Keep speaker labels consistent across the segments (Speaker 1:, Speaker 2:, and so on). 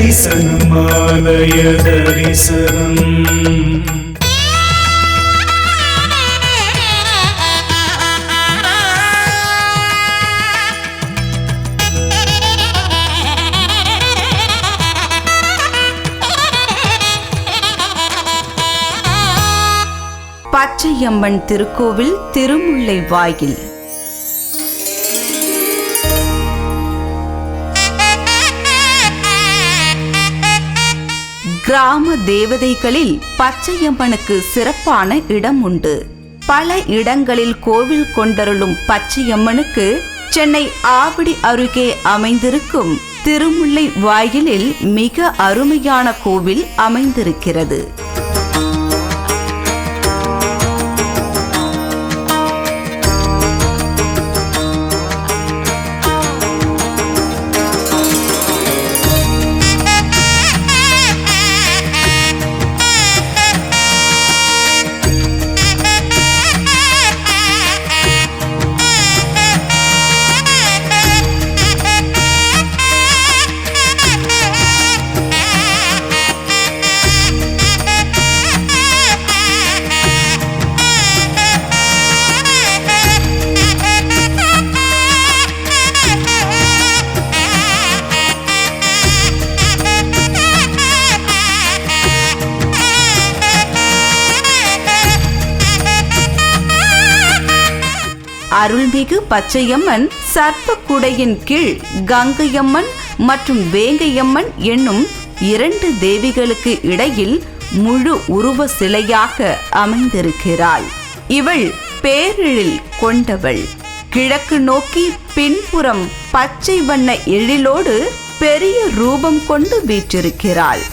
Speaker 1: दर्शनमालय दर्शनम्
Speaker 2: பச்சையம்மன் திருக்கோவில் திருமுல்லை வாயில். கிராம தேவதைகளில் பச்சையம்மனுக்கு சிறப்பான இடம் உண்டு. பல இடங்களில் கோவில் கொண்டருளும் பச்சையம்மனுக்கு சென்னை ஆவடி அருகே அமைந்திருக்கும் திருமுல்லை வாயிலில் மிக அருமையான கோவில் அமைந்திருக்கிறது. அருள்மிகு பச்சையம்மன் சர்ப்பக்குடையின் கீழ் கங்கையம்மன் மற்றும் வேங்கையம்மன் என்னும் 2 தேவிகளுக்கு இடையில் முழு உருவ சிலையாக அமைந்திருக்கிறாள். இவள் பேரெழில் கொண்டவள். கிழக்கு நோக்கி பின்புறம் பச்சை வண்ண எழிலோடு பெரிய ரூபம் கொண்டு வீற்றிருக்கிறாள்.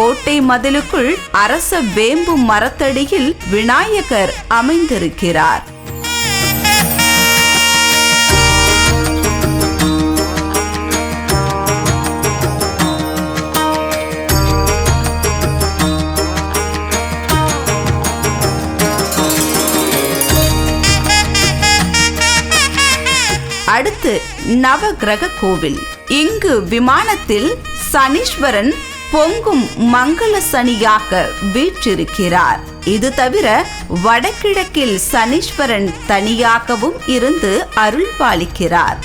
Speaker 2: கோட்டை மதிலுக்குள் அரச வேம்பு மரத்தடியில் விநாயகர் அமைந்திருக்கிறார். அடுத்து நவகிரக கோவில். இங்கு விமானத்தில் சனீஸ்வரன் பொங்கும் மங்கள சனியாக வீற்றிருக்கிறார். இது தவிர வடகிழக்கில் சனீஸ்வரன் தனியாகவும் இருந்து அருள் பாலிக்கிறார்.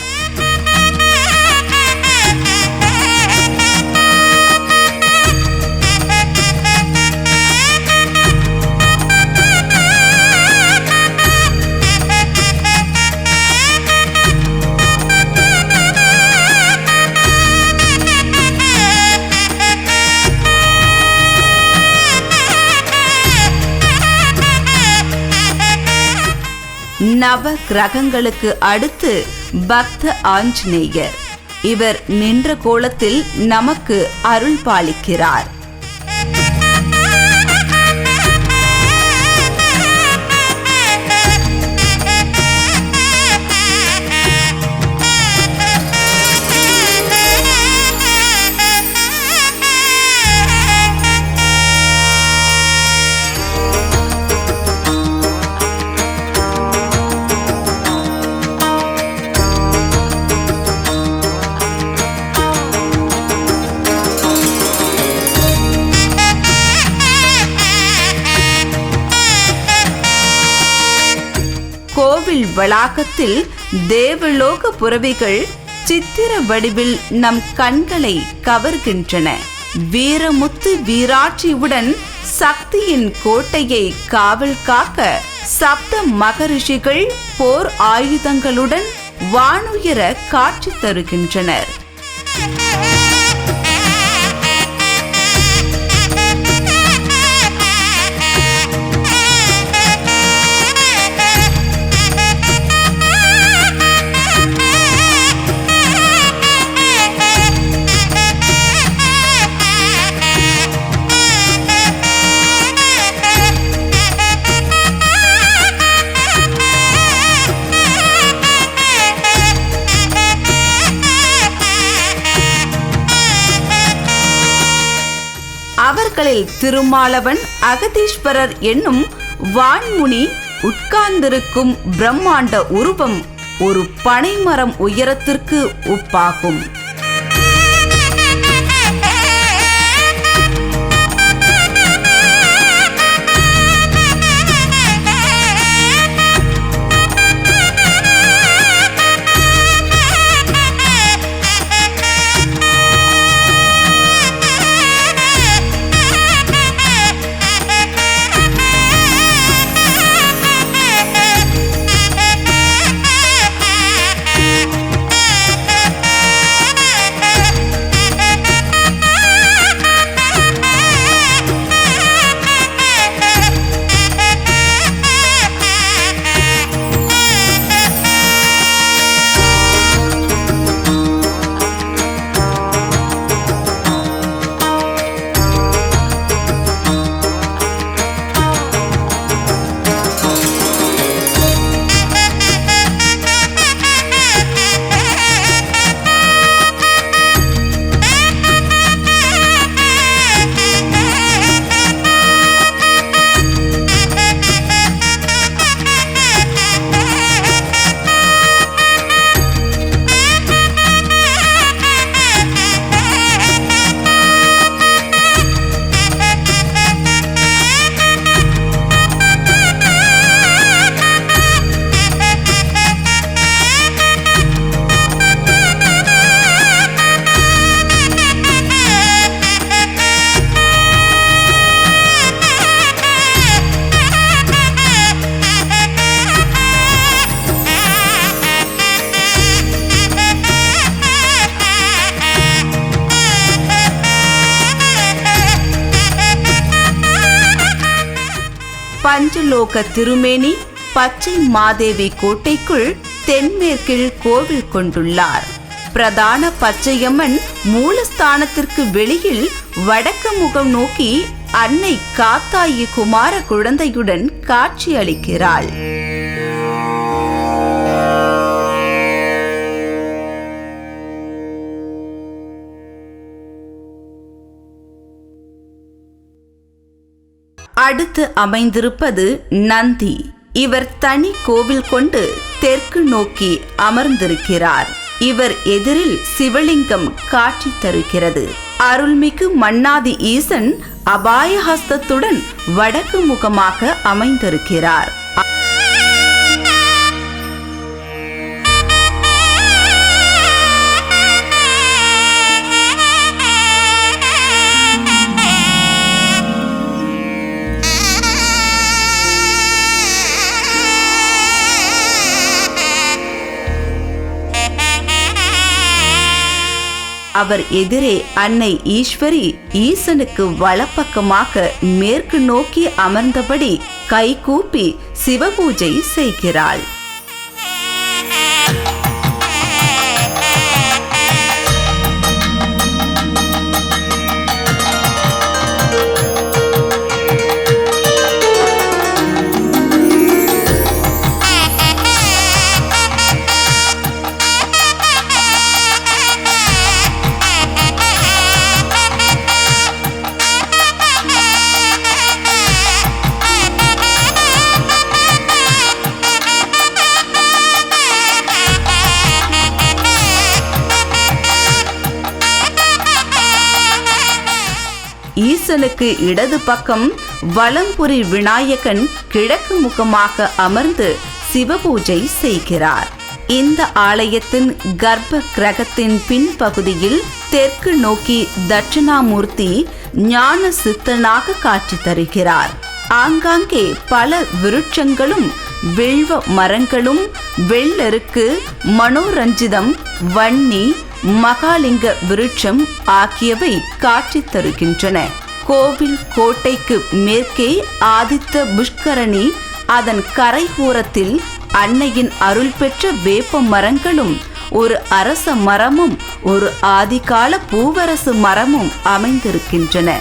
Speaker 2: நவ கிரகங்களுக்கு அடுத்து பக்த ஆஞ்சநேயர். இவர் நின்ற கோலத்தில் நமக்கு அருள் பாலிக்கிறார். கோவில் வளாகத்தில் தேவலோக புறவிகள் சித்திர வடிவில் நம் கண்களை கவர்கின்றன. வீரமுத்து வீராட்சியுடன் சக்தியின் கோட்டையை காவல் காக்க சப்த மகரிஷிகள் போர் ஆயுதங்களுடன் வானுயர காட்சி தருகின்றனர். கோவில்களில் திருமாலவன், அகதீஸ்வரர் என்னும் வான்முனி உட்கார்ந்திருக்கும் பிரம்மாண்ட உருவம் ஒரு பனைமரம் உயரத்திற்கு ஒப்பாகும். பஞ்சலோக திருமேனி பச்சை மாதேவி கோட்டைக்குள் தென்மேற்கில் கோவில் கொண்டுள்ளார். பிரதான பச்சையம்மன் மூலஸ்தானத்திற்கு வெளியில் வடக்கு முகம் நோக்கி அன்னை காத்தாயி குமார குழந்தையுடன் காட்சியளிக்கிறாள். அடுத்து அமைந்திருப்பது நந்தி. இவர் தனி கோவில் கொண்டு தெற்கு நோக்கி அமர்ந்திருக்கிறார். இவர் எதிரில் சிவலிங்கம் காட்சி தருகிறது. அருள்மிகு மன்னாதி ஈசன் அபாயஹஸ்தத்துடன் வடக்கு முகமாக அமைந்திருக்கிறார். அவர் எதிரே அன்னை ஈஸ்வரி ஈசனுக்கு வலப்பக்கமாக மேற்கு நோக்கி அமர்ந்தபடி கைகூப்பி சிவபூஜை செய்கிறாள். ஈசனுக்கு இடது பக்கம் வலம்புரி விநாயகன் கிழக்கு முகமாக அமர்ந்து சிவபூஜை செய்கிறார். இந்த ஆலயத்தின் கர்ப்ப கிரகத்தின் பின்பகுதியில் தெற்கு நோக்கி தட்சிணாமூர்த்தி ஞான சித்தனாக காட்சி தருகிறார். ஆங்காங்கே பல விருட்சங்களும் வில்வ மரங்களும் வெள்ளருக்கு, மனோரஞ்சிதம், வன்னி, மகாலிங்க விருட்சம் ஆகியவை காட்சி தருகின்றன. கோவில் கோட்டைக்கு மேற்கே ஆதித்த புஷ்கரணி, அதன் கரைபுறத்தில் அன்னையின் அருள் பெற்ற வேப்ப மரங்களும் ஒரு அரச மரமும் ஒரு ஆதிகால பூவரசு மரமும் அமைந்திருக்கின்றன.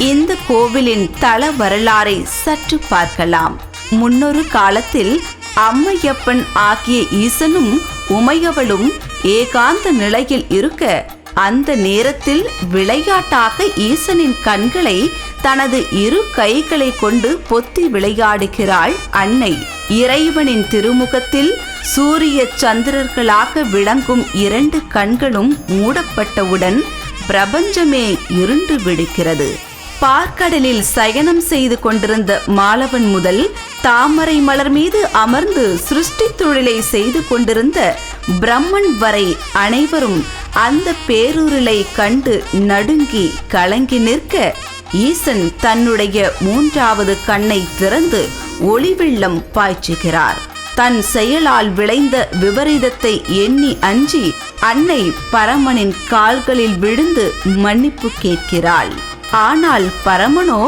Speaker 2: இந்த கோவிலின் தல வரலாறை சற்று பார்க்கலாம். முன்னொரு காலத்தில் அம்மையப்பன் ஆகிய ஈசனும் உமையவளும் ஏகாந்த நிலையில் இருக்க, அந்த நேரத்தில் விளையாட்டாக ஈசனின் கண்களை தனது இரு கைகளை கொண்டு பொத்தி விளையாடுகிறாள் அன்னை. இறைவனின் திருமுகத்தில் சூரிய சந்திரர்களாக விளங்கும் 2 கண்களும் மூடப்பட்டவுடன் பிரபஞ்சமே இருண்டு விடுகிறது. பார்க்கடலில் சயனம் செய்து கொண்டிருந்த மாலவன் முதல் தாமரை மலர் மீது அமர்ந்து சிருஷ்டி தொழிலை செய்து கொண்டிருந்த பிரம்மன் வரை அனைவரும் அந்த பேருருளை கண்டு நடுங்கி கலங்கி நிற்க, ஈசன் தன்னுடைய 3வது கண்ணை திறந்து ஒளி வெள்ளம் பாய்ச்சுகிறார். தன் செயலால் விளைந்த விபரீதத்தை எண்ணி அஞ்சி அன்னை பரமனின் கால்களில் விழுந்து மன்னிப்பு கேட்கிறாள். ஆனால் பரமனோ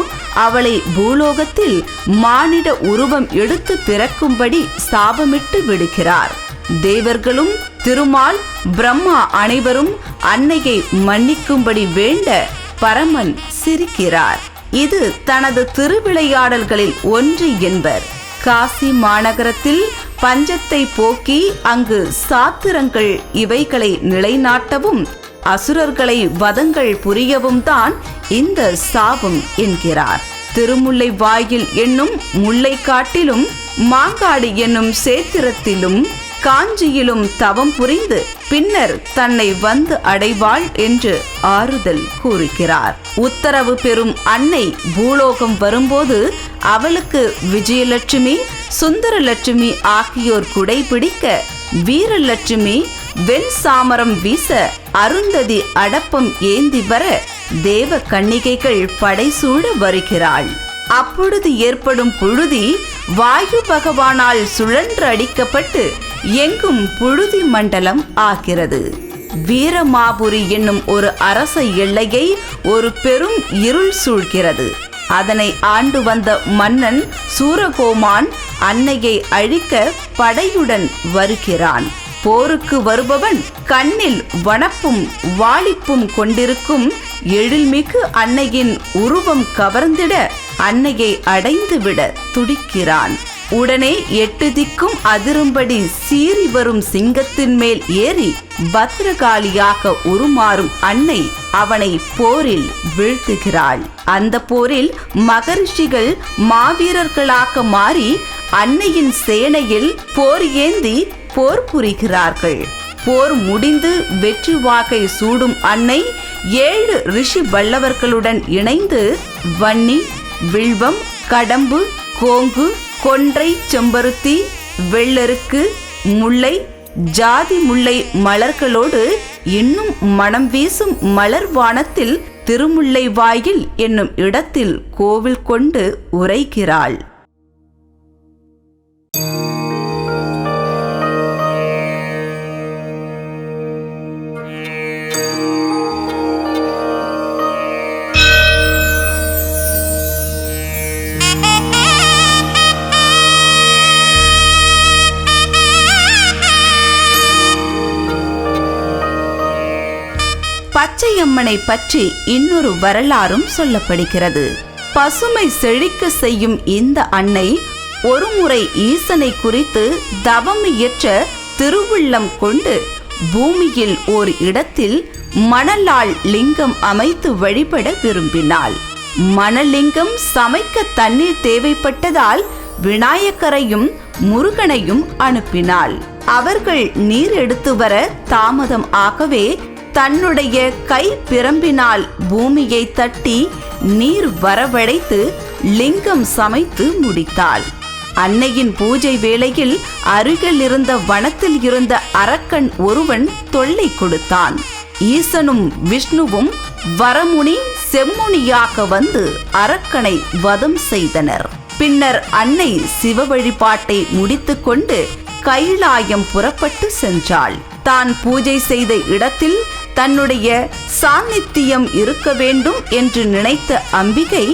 Speaker 2: அவளை பூலோகத்தில் மானிட உருவம் எடுத்து பிறக்கும்படி சாபமிட்டு விடுகிறார். தேவர்களும் திருமால் பிரம்மா அனைவரும் அன்னையை மன்னிக்கும்படி வேண்ட பரமன் சிரிக்கிறார். இது தனது திருவிளையாடல்களில் ஒன்று என்பர். காசி மாநகரத்தில் பஞ்சத்தை போக்கி அங்கு சாத்திரங்கள் இவைகளை நிலைநாட்டவும் அசுரர்களை வதங்கள் புரியவும் தான் இந்த சாபம் என்கிறார். திருமுல்லை வாயில் என்னும் முல்லை காட்டிலும் மாங்காடு என்னும் சேத்திரத்திலும் காஞ்சியிலும் தவம் புரிந்து பின்னர் தன்னை வந்து அடைவாள் என்று ஆறுதல் கூறுகிறார். உத்தரவு பெறும் அன்னை பூலோகம் வரும்போது அவளுக்கு விஜயலட்சுமி, சுந்தரலட்சுமி ஆகியோர் குடைபிடிக்க, வீரலட்சுமி வெண் சாமரம் வீச, அருந்ததி அடப்பம் ஏந்தி வர தேவ கன்னிகைகள் படைசூழ வருகிறாள். அப்பொழுது ஏற்படும் புழுதி வாயு பகவானால் சுழன்று அடிக்கப்பட்டு எங்கும் புழுதி மண்டலம் ஆகிறது. வீரமாபுரி என்னும் ஒரு அரச எல்லையை ஒரு பெரும் இருள் சூழ்கிறது. அதனை ஆண்டு வந்த மன்னன் சூரகோமான் அன்னையை அழிக்க படையுடன் வருகிறான். போருக்கு வருபவன் கண்ணில் வனப்பும் வாளிப்பும் கொண்டிருக்கும் எழில்மிகு அன்னையின் உருவம் கவர்ந்திட அன்னையை அடைந்துவிட துடிக்கிறான். உடனே 8 திக்கும் அதிரும்படி சீறி வரும் சிங்கத்தின் மேல் ஏறி பத்ரகாளியாக உருமாறும் அன்னை அவனை போரில் வீழ்த்துகிறாள். அந்த போரில் மகரிஷிகள் மாவீரர்களாக மாறி அன்னையின் சேனையில் போர் ஏந்தி போர் புரிகிறார்கள். போர் முடிந்து வெற்றி வாகை சூடும் அன்னை 7 ரிஷி வல்லவர்களுடன் இணைந்து வன்னி, வில்வம், கடம்பு, கோங்கு, கொன்றை, செம்பருத்தி, வெள்ளருக்கு, முல்லை, ஜாதி முல்லை மலர்களோடு இன்னும் மனம் வீசும் மலர் வானத்தில் திருமுல்லை வாயில் என்னும் இடத்தில் கோவில் கொண்டு உரைகிறாள். பச்சையம்மனை பற்றி இன்னொரு வரலாறும் சொல்லப்படுகிறது. பசுமை செழிக்க செய்யும் இந்த அன்னை ஒருமுறை ஈசனை குறித்து தவம் இயற்ற திருவுள்ளம் கொண்டு பூமியில் ஓர் இடத்தில் மணலால் லிங்கம் அமைத்து வழிபட விரும்பினாள். மணலிங்கம் சமைக்க தண்ணீர் தேவைப்பட்டதால் விநாயகரையும் முருகனையும் அனுப்பினாள். அவர்கள் நீர் எடுத்து வர தாமதம் ஆகவே தன்னுடைய கை பிரம்பினால் பூமியை தட்டி நீர் வரவழைத்து லிங்கம் சமைத்து முடித்தாள். அன்னையின் பூஜை வேளையில் அருகில் இருந்த வனத்தில் இருந்த அரக்கன் ஒருவன் தொல்லை கொடுத்தான். ஈசனும் விஷ்ணுவும் வரமுனி செம்முனியாக வந்து அரக்கனை வதம் செய்தனர். பின்னர் அன்னை சிவ வழிபாட்டை முடித்துக்கொண்டு கைலாயம் புறப்பட்டு சென்றாள். தான் பூஜை செய்த இடத்தில் தன்னுடைய சாநித்தியம் இருக்க வேண்டும் என்று நினைத்த அம்பிகை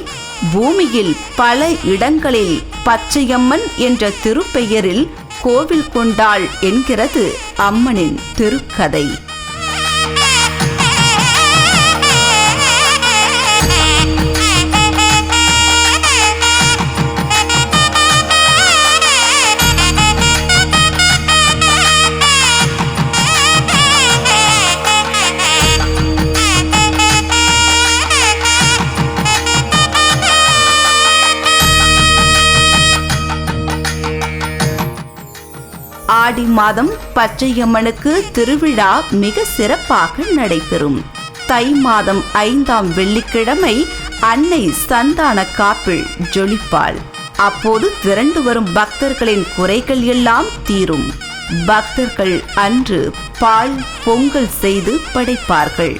Speaker 2: பூமியில் பல இடங்களில் பச்சையம்மன் என்ற திருப்பெயரில் கோவில் கொண்டாள் என்கிறது அம்மனின் திருக்கதை. ஆடி மாதம் பச்சையம்மனுக்கு திருவிழா மிக சிறப்பாக நடைபெறும். தை மாதம் 5ஆம் வெள்ளிக்கிழமை அன்னை சந்தான காப்பில் ஜொலிப்பாள். அப்போது திரண்டு வரும் பக்தர்களின் குறைகள் எல்லாம் தீரும். பக்தர்கள் அன்று பால் பொங்கல் செய்து படைப்பார்கள்.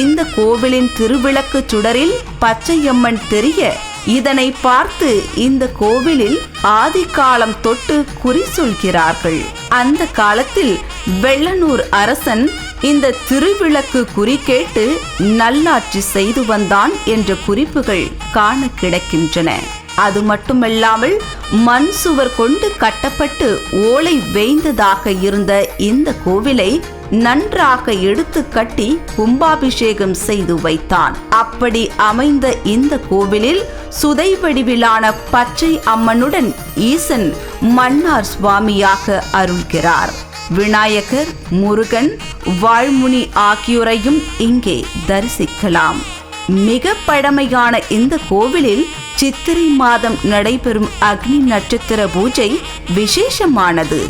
Speaker 2: இந்த கோவிலின் திருவிளக்கு சுடரில் பச்சையம்மன் தெரிய, இதனை பார்த்து இந்த கோவிலில் ஆதிகாலம் தொட்டு குறி சொல்கிறார்கள். அந்த காலத்தில் வெள்ளனூர் அரசன் இந்த திருவிளக்கு குறி கேட்டு நல்லாட்சி செய்து வந்தான் என்ற குறிப்புகள் காண கிடைக்கின்றன. அது மட்டுமல்லாமல் மண் சுவர் கொண்டு கட்டப்பட்டு ஓலை வேய்ந்ததாக இருந்த இந்த கோவிலை நன்றாக எடுத்து கட்டி கும்பாபிஷேகம் செய்து வைத்தான். அப்படி அமைந்த இந்த கோவிலில் சுதை வடிவிலான பச்சை அம்மனுடன் ஈசன் மன்னார் சுவாமியாக அருள்கிறார். விநாயகர், முருகன், வாழ்முனி ஆகியோரையும் இங்கே தரிசிக்கலாம். மிக பழமையான இந்த கோவிலில் சித்திரை மாதம் நடைபெறும் அக்னி நட்சத்திர பூஜை விசேஷமானது.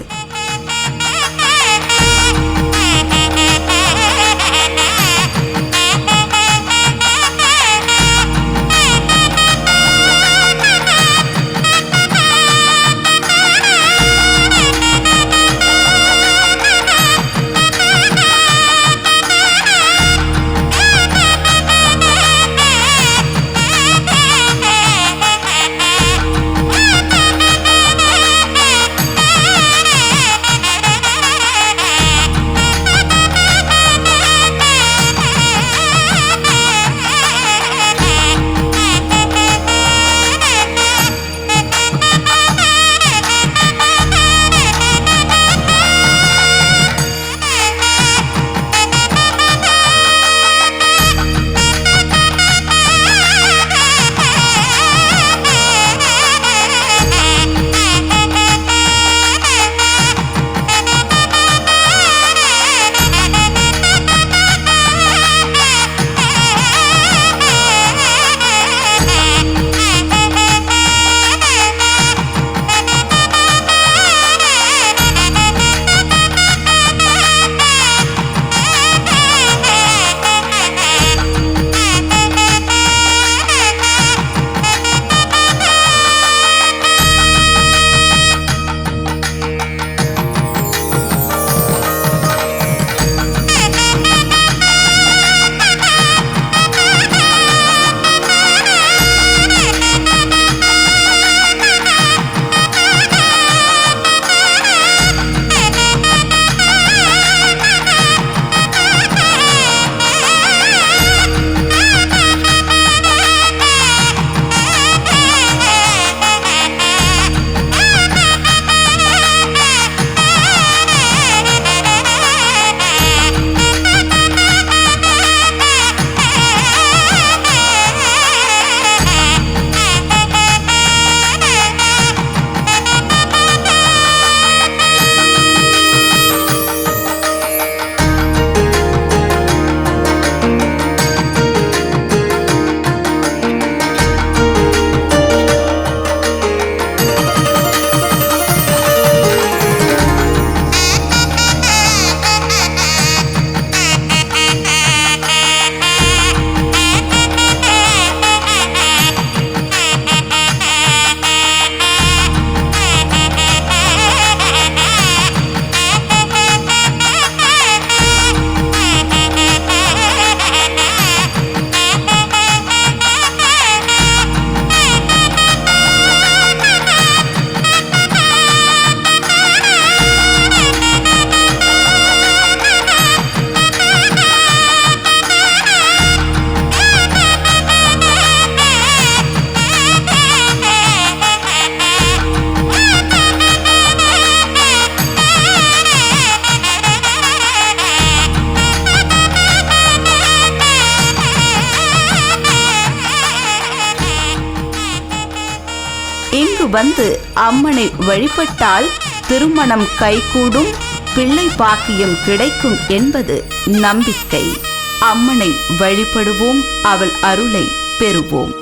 Speaker 2: இங்கு வந்து அம்மனை வழிபட்டால் திருமணம் கைகூடும், பிள்ளை பாக்கியம் கிடைக்கும் என்பது நம்பிக்கை. அம்மனை வழிபடுவோம், அவள் அருளை பெறுவோம்.